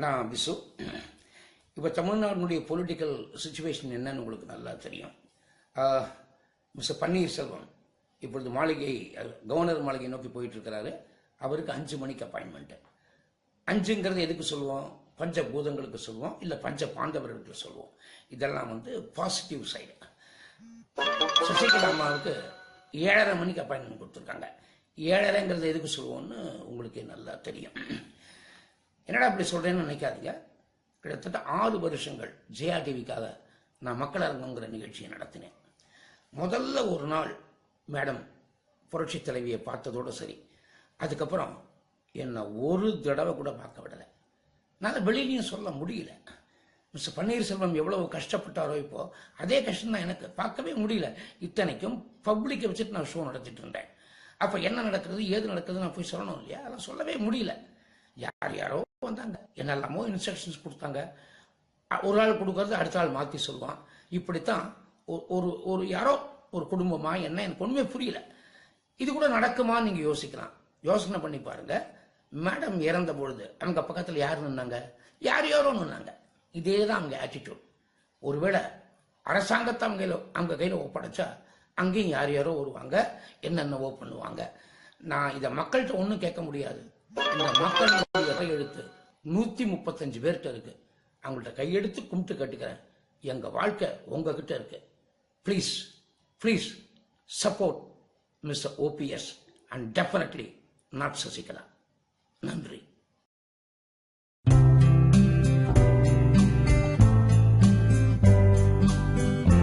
நான் விசு. இப்போ தமிழ்நாட்டினுடைய பொலிட்டிக்கல் சுச்சுவேஷன் என்னன்னு உங்களுக்கு நல்லா தெரியும். மிஸ்டர் பன்னீர்செல்வம் இப்பொழுது கவர்னர் மாளிகை நோக்கி போயிட்டு இருக்கிறாரு. அவருக்கு 5 மணிக்கு அப்பாயின்மெண்ட். 5ங்கிறது எதுக்கு சொல்லுவோம்? பஞ்சபூதங்களுக்கு சொல்லுவோம், இல்லை பஞ்ச பாண்டவர்களுக்கு சொல்லுவோம். இதெல்லாம் பாசிட்டிவ் சைடு. சசிகலா அம்மாவுக்கு 7:30 மணிக்கு அப்பாயின்மெண்ட் கொடுத்துருக்காங்க. 7:30ங்கிறது எதுக்கு சொல்லுவோம்னு உங்களுக்கு நல்லா தெரியும். என்னடா இப்படி சொல்றேன்னு நினைக்காதீங்க. கிட்டத்தட்ட 6 வருஷங்கள் ஜெயா டிவிக்காக நான் மக்கள் அரங்கங்கிற நிகழ்ச்சியை நடத்தினேன். முதல்ல ஒரு நாள் மேடம் புரட்சி தலைவியை பார்த்ததோடு சரி, அதுக்கப்புறம் என்னை ஒரு தடவை கூட பார்க்க விடலை. நான் வெளியிலையும் சொல்ல முடியல. மிஸ்டர் பன்னீர்செல்வம் எவ்வளவு கஷ்டப்பட்டாரோ இப்போ அதே கஷ்டம் தான் எனக்கு. பார்க்கவே முடியல. இத்தனைக்கும் பப்ளிக்கை வச்சுட்டு நான் ஷோ நடத்திட்டு இருந்தேன். அப்போ என்ன நடக்குது ஏது நடக்குது நான் போய் சொல்லணும் இல்லையா? அதெல்லாம் சொல்லவே முடியல. யாரோ வந்தாங்க, என்னெல்லாமோ இன்ஸ்ட்ரக்ஷன்ஸ் கொடுத்தாங்க. ஒரு ஆள் கொடுக்கறது அடுத்த ஆள் மாற்றி சொல்லுவான். இப்படித்தான் ஒரு யாரோ ஒரு குடும்பமா என்ன எனக்கு ஒன்றுமே புரியல. இது கூட நடக்குமா நீங்க யோசிக்கலாம். யோசனை பண்ணி பாருங்க. மேடம் இறந்த பொழுது அவங்க பக்கத்தில் யார் நின்னாங்க? யாரோ நின்னாங்க. இதே தான் அவங்க ஆட்டிடியூட். ஒருவேளை அரசாங்கத்தை அவங்க கையில் ஒப்படைச்சா அங்கேயும் யாரோ வருவாங்க, என்னென்னவோ பண்ணுவாங்க. நான் இதை மக்கள்கிட்ட ஒன்றும் கேட்க முடியாது. இந்த மக்களுடைய கையெழுத்து 135 பேர்கிட்ட இருக்கு. அவங்கள்ட்ட கையெடுத்து கும்பிட்டு கட்டுக்கிறேன். எங்க வாழ்க்கை உங்ககிட்ட இருக்கு. Please support mister OPS and definitely not Sasikala. நன்றி.